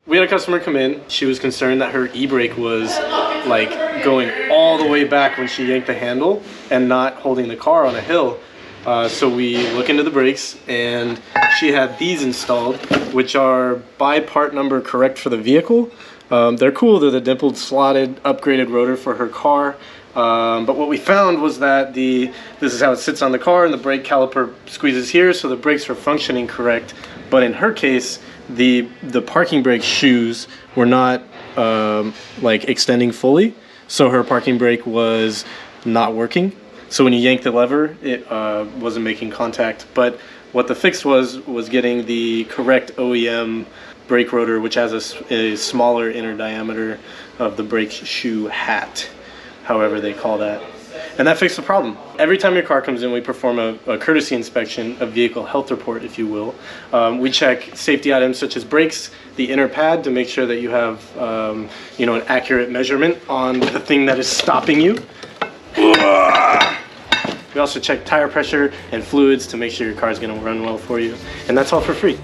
We had a customer come in. She was concerned that her e-brake was like going all the way back when she yanked the handle and not holding the car on a hill. So we look into the brakes, and she had these installed, which are by part number correct for the vehicle. They're cool. They're the dimpled, slotted, upgraded rotor for her car. But what we found was that this is how it sits on the car, and the brake caliper squeezes here, so the brakes are functioning correct. But in her case, the parking brake shoes were not like extending fully, so her parking brake was not working. So when you yank the lever, it wasn't making contact. But what the fix was getting the correct OEM brake rotor, which has a smaller inner diameter of the brake shoe hat, however they call that. And that fixed the problem. Every time your car comes in, we perform a courtesy inspection, a vehicle health report, if you will. We check safety items such as brakes, the inner pad, to make sure that you have you know, an accurate measurement on the thing that is stopping you. We also check tire pressure and fluids to make sure your car is going to run well for you. And that's all for free.